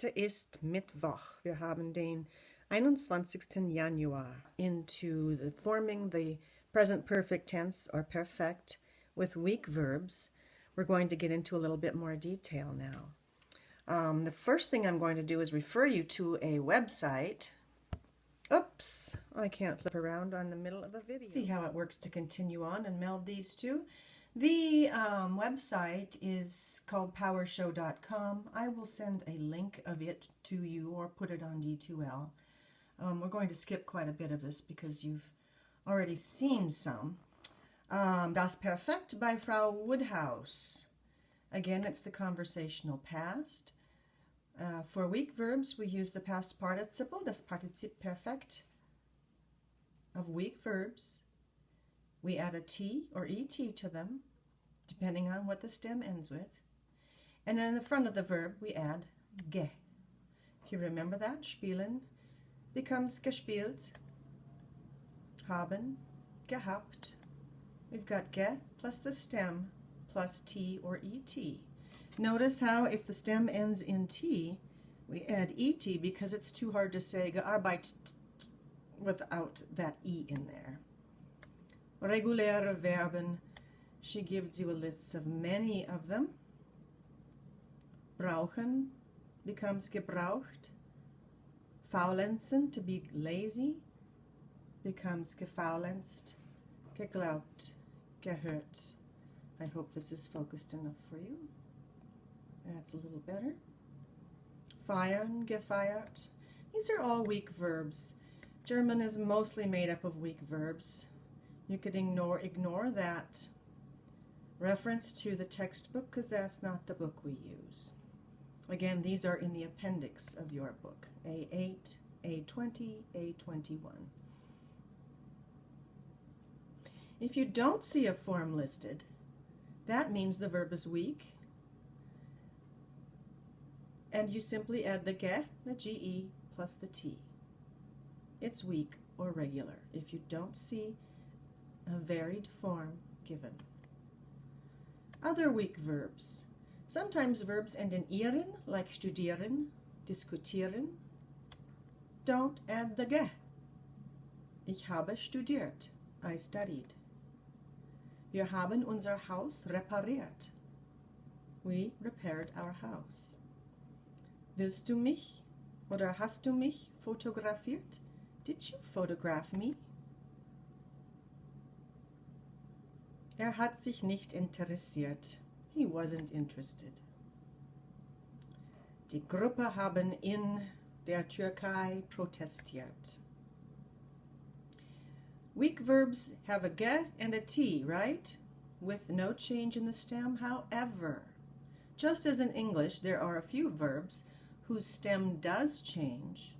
Heute ist Mittwoch. Wir haben den 21. Januar. Into forming the present perfect tense or perfect with weak verbs. We're going to get into a little bit more detail now. The first thing I'm going to do is refer you to a website. Oops, I can't flip around on the middle of a video. See how it works to continue on and meld these two. The website is called powershow.com. I will send a link of it to you or put it on D2L. We're going to skip quite a bit of this because you've already seen some. Das Perfekt by Frau Woodhouse. Again, it's the conversational past. For weak verbs, we use the past participle, das Partizip Perfekt of weak verbs. We add a T or ET to them, depending on what the stem ends with. And then in the front of the verb, we add ge. If you remember that, spielen becomes gespielt. Haben, gehabt. We've got ge plus the stem plus T or ET. Notice how if the stem ends in T, we add ET because it's too hard to say gearbeitet without that E in there. Reguläre Verben, she gives you a list of many of them. Brauchen becomes gebraucht. Faulenzen, to be lazy, becomes gefaulenzt. Geglaubt, gehört. I hope this is focused enough for you. That's a little better. Feiern, gefeiert. These are all weak verbs. German is mostly made up of weak verbs. You could ignore that reference to the textbook because that's not the book we use. Again, these are in the appendix of your book, A8, A20, A21. If you don't see a form listed, that means the verb is weak, and you simply add the ge, the ge, plus the t. It's weak or regular if you don't see a varied form given. Other weak verbs. Sometimes verbs end in ieren, like studieren, diskutieren. Don't add the ge. Ich habe studiert. I studied. Wir haben unser Haus repariert. We repaired our house. Willst du mich oder hast du mich fotografiert? Did you photograph me? Hat sich nicht interessiert. He wasn't interested. Die Gruppe haben in der Türkei protestiert. Weak verbs have a ge and a t, right? With no change in the stem. However, just as in English, there are a few verbs whose stem does change,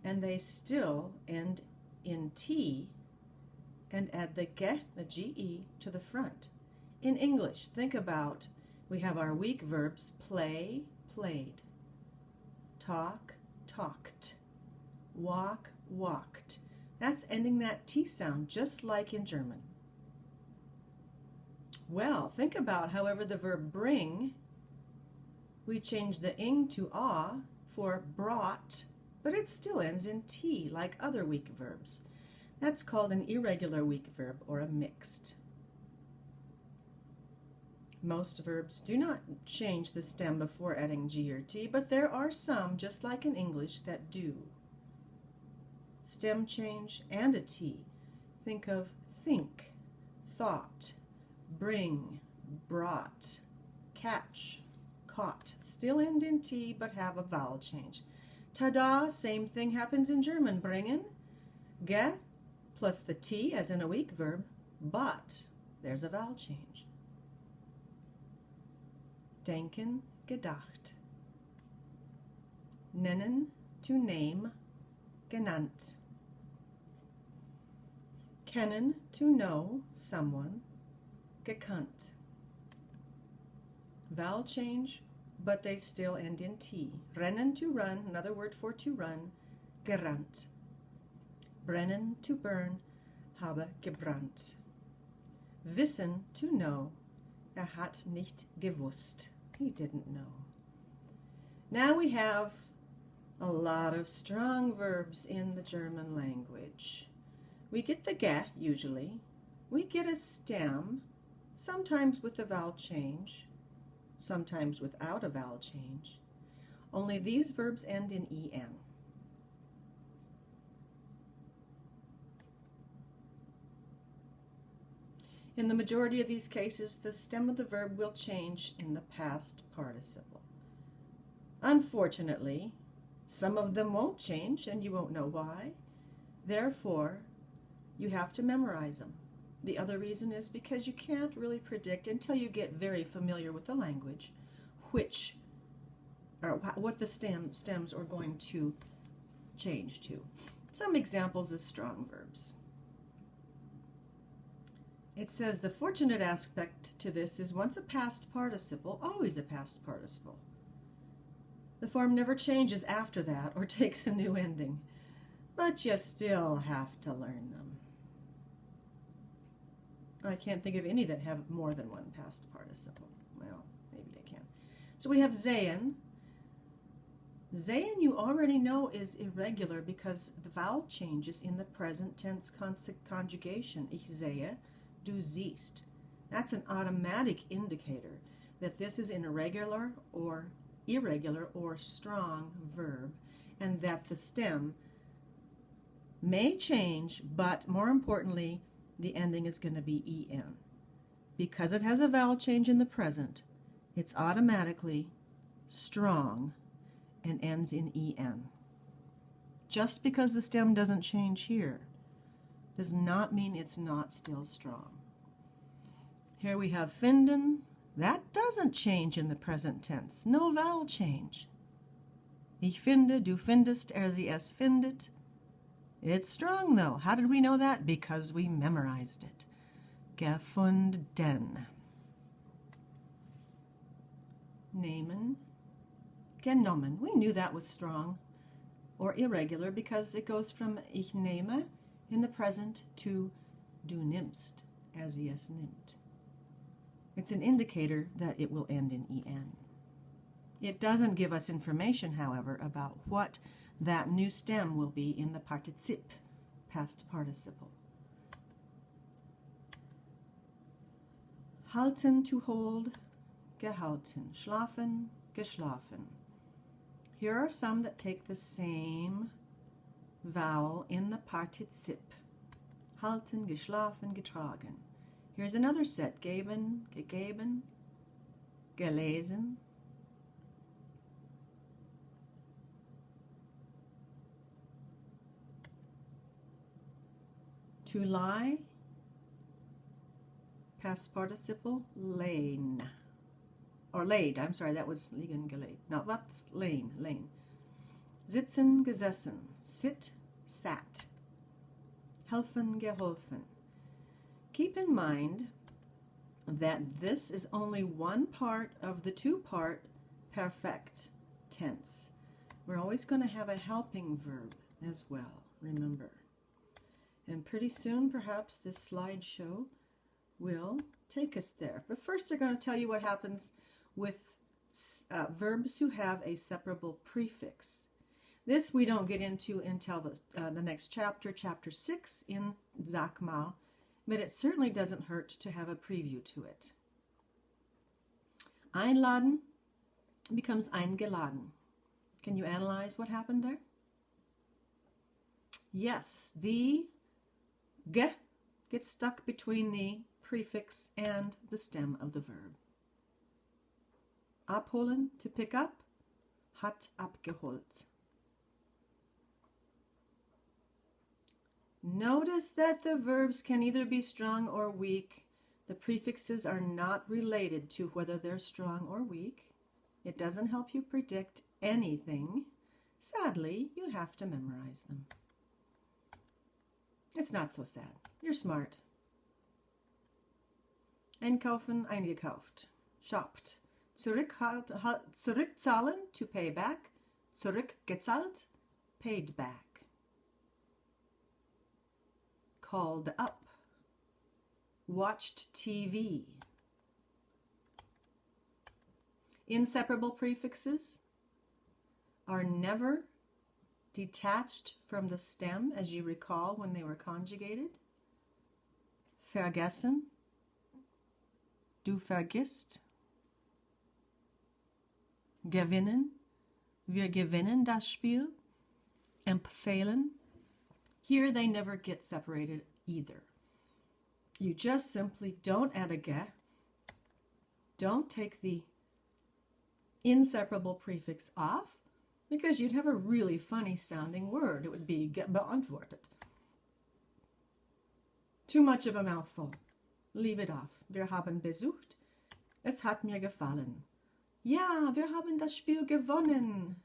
and they still end in t and add the ge, the ge, to the front. In English, think about, we have our weak verbs play, played, talk, talked, walk, walked. That's ending that T sound just like in German. Well, think about, however, the verb bring, we change the ing to a for brought, but it still ends in T like other weak verbs. That's called an irregular weak verb or a mixed. Most verbs do not change the stem before adding G or T, but there are some, just like in English, that do. Stem change and a T. Think of think, thought, bring, brought, catch, caught. Still end in T, but have a vowel change. Ta-da, same thing happens in German. Bringen, ge, plus the T as in a weak verb, but there's a vowel change. Denken, gedacht. Nennen, to name, genannt. Kennen, to know someone, gekannt. Vowel change, but they still end in T. Rennen, to run, another word for to run, gerannt. Brennen, to burn, habe gebrannt. Wissen, to know, hat nicht gewusst. He didn't know. Now we have A lot of strong verbs in the German language. We get the ge usually. We get a stem, sometimes with a vowel change, sometimes without a vowel change. Only these verbs end in en. In the majority of these cases, the stem of the verb will change in the past participle. Unfortunately, some of them won't change, and you won't know why. Therefore, you have to memorize them. The other reason is because you can't really predict until you get very familiar with the language what the stems are going to change to. Some examples of strong verbs. It says the fortunate aspect to this is once a past participle, always a past participle. The form never changes after that or takes a new ending, but you still have to learn them. I can't think of any that have more than one past participle. Well, maybe I can. So we have sehen. Sehen you already know is irregular because the vowel changes in the present tense conjugation. Ich sehe, du siehst. That's an automatic indicator that this is an irregular or strong verb, and that the stem may change, but more importantly, the ending is going to be en. Because it has a vowel change in the present, it's automatically strong and ends in en. Just because the stem doesn't change here does not mean it's not still strong. Here we have finden. That doesn't change in the present tense. No vowel change. Ich finde, du findest, sie es findet. It's strong though. How did we know that? Because we memorized it. Gefunden. Nehmen. Genommen. We knew that was strong or irregular because it goes from ich nehme in the present to du nimmst, sie es nimmt. It's an indicator that it will end in en. It doesn't give us information, however, about what that new stem will be in the Partizip, past participle. Halten, to hold, gehalten. Schlafen, geschlafen. Here are some that take the same vowel in the Partizip. Halten, geschlafen, getragen. Here's another set. Geben, gegeben, gelesen. To lie, past participle, lehn. Or laid, I'm sorry, that was liegen, gelegt. No, that's lehn, lehn. Sitzen, gesessen. Sit, sat. Helfen, geholfen. Keep in mind that this is only one part of the two-part perfect tense. We're always going to have a helping verb as well, remember. And pretty soon, perhaps, this slideshow will take us there. But first, they're going to tell you what happens with verbs who have a separable prefix. This we don't get into until the next chapter, chapter 6 in Sag mal. But it certainly doesn't hurt to have a preview to it. Einladen becomes eingeladen. Can you analyze what happened there? Yes, the ge gets stuck between the prefix and the stem of the verb. Abholen, to pick up, hat abgeholt. Notice that the verbs can either be strong or weak. The prefixes are not related to whether they're strong or weak. It doesn't help you predict anything. Sadly, you have to memorize them. It's not so sad. You're smart. Einkaufen, eingekauft. Shoppt. Zurückzahlen, to pay back. Zurückgezahlt, paid back. Called up. Watched TV. Inseparable prefixes are never detached from the stem, as you recall when they were conjugated. Vergessen, du vergisst. Gewinnen, wir gewinnen das Spiel. Empfehlen. Here they never get separated either. You just simply don't add a ge. Don't take the inseparable prefix off, because you'd have a really funny sounding word. It would be beantwortet. Too much of a mouthful. Leave it off. Wir haben besucht. Es hat mir gefallen. Ja, wir haben das Spiel gewonnen.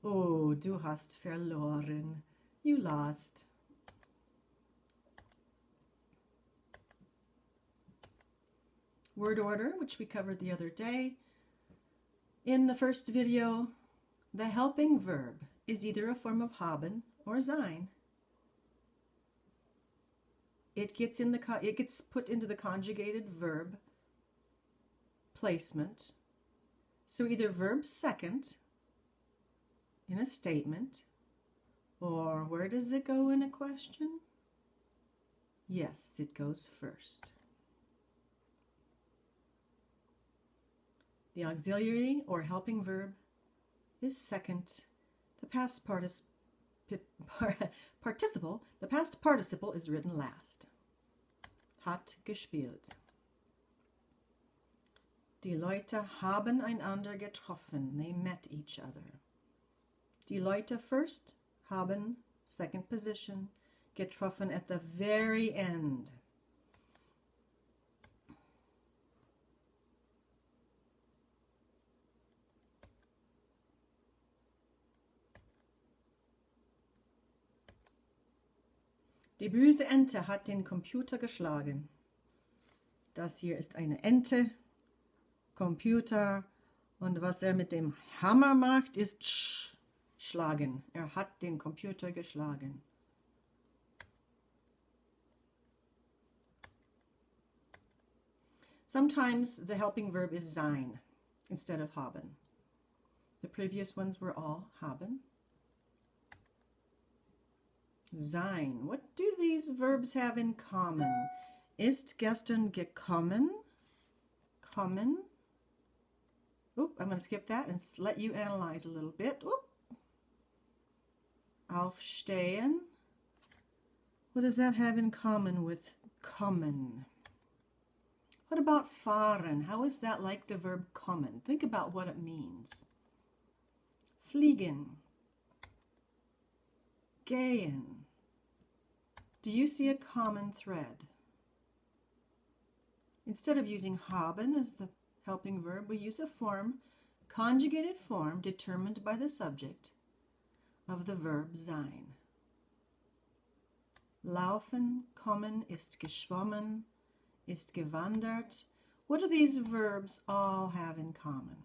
Oh, du hast verloren. You lost. Word order, which we covered the other day. In the first video, the helping verb is either a form of haben or sein. It gets put into the conjugated verb placement. So either verb second in a statement, or where does it go in a question? Yes, it goes first. The auxiliary or helping verb is second. The past participle, the past participle is written last. Hat gespielt. Die Leute haben einander getroffen. They met each other. Die Leute first, haben, second position, getroffen at the very end. Die böse Ente hat den Computer geschlagen. Das hier ist eine Ente, Computer, und was mit dem Hammer macht, ist schlagen. Hat den Computer geschlagen. Sometimes the helping verb is sein instead of haben. The previous ones were all haben. Sein. What do these verbs have in common? Ist gestern gekommen? Kommen. Oop, I'm going to skip that and let you analyze a little bit. Oop. Aufstehen. What does that have in common with kommen? What about fahren? How is that like the verb kommen? Think about what it means. Fliegen. Gehen. Do you see a common thread? Instead of using haben as the helping verb, we use a form, conjugated form, determined by the subject of the verb sein. Laufen, kommen, ist geschwommen, ist gewandert. What do these verbs all have in common?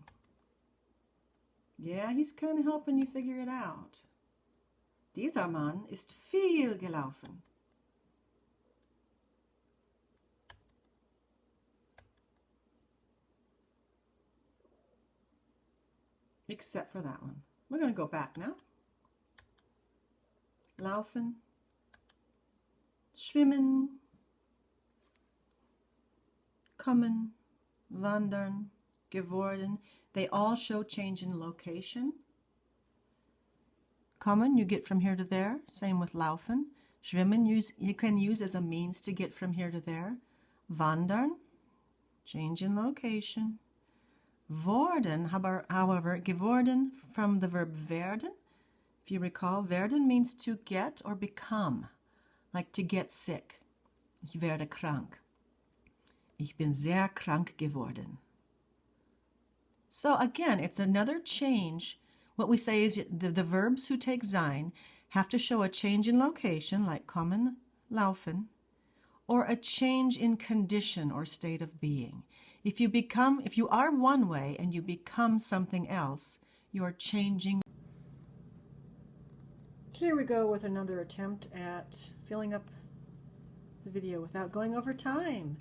Yeah, he's kind of helping you figure it out. Dieser Mann ist viel gelaufen. Except for that one. We're going to go back now. Laufen, schwimmen, kommen, wandern, geworden. They all show change in location. Kommen, you get from here to there. Same with laufen. Schwimmen, you can use as a means to get from here to there. Wandern, change in location. Worden, however, geworden from the verb werden. If you recall, werden means to get or become, like to get sick. Ich werde krank. Ich bin sehr krank geworden. So again, it's another change. What we say is the verbs who take sein have to show a change in location, like kommen, laufen, or a change in condition or state of being. If you are one way and you become something else, you're changing. Here we go with another attempt at filling up the video without going over time.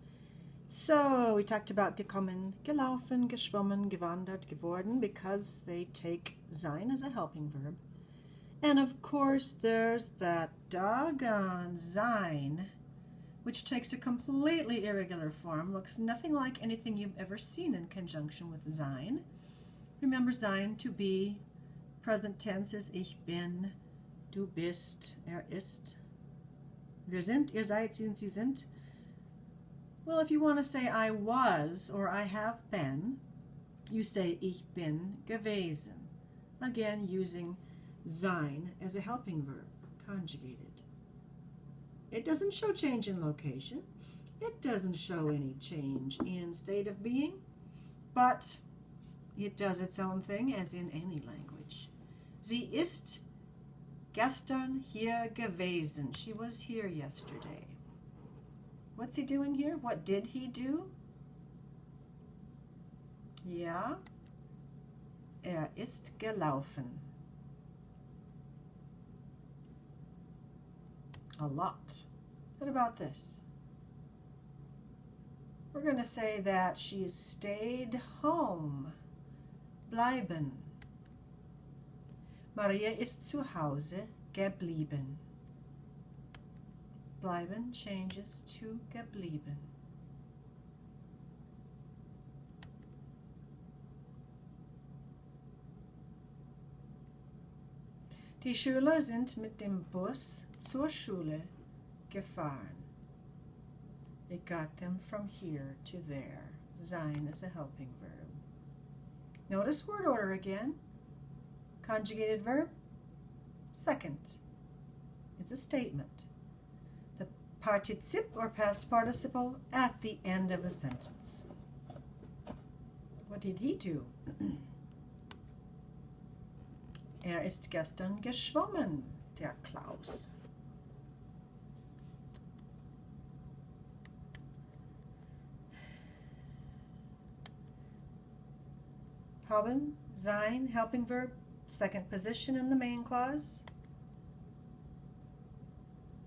So we talked about gekommen, gelaufen, geschwommen, gewandert, geworden, because they take sein as a helping verb. And of course, there's that doggone sein, which takes a completely irregular form, looks nothing like anything you've ever seen in conjunction with sein. Remember, sein to be present tense is ich bin, du bist, ist. Wir sind, ihr seid, sie sind. Well, if you want to say I was or I have been, you say ich bin gewesen. Again, using sein as a helping verb, conjugated. It doesn't show change in location. It doesn't show any change in state of being, but it does its own thing as in any language. Sie ist gestern hier gewesen. She was here yesterday. What's he doing here? What did he do? Ja, ist gelaufen. A lot. What about this? We're going to say that she stayed home. Bleiben. Maria ist zu Hause geblieben. Bleiben changes to geblieben. Die Schüler sind mit dem Bus zur Schule gefahren. It got them from here to there. Sein is a helping verb. Notice word order again. Conjugated verb, second. It's a statement. The partizip or past participle at the end of the sentence. What did he do? Ist gestern geschwommen, der Klaus. Haben, sein, helping verb, second position in the main clause.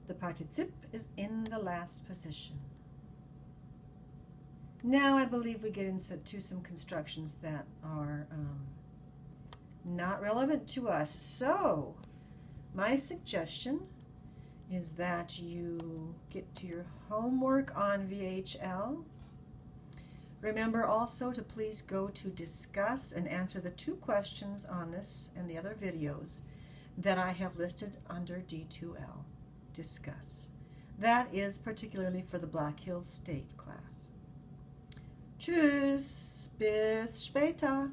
The partizip is in the last position. Now I believe we get into some constructions that are not relevant to us. So my suggestion is that you get to your homework on VHL. Remember also to please go to discuss and answer the 2 questions on this and the other videos that I have listed under D2L. Discuss. That is particularly for the Black Hills State class. Tschüss, bis später.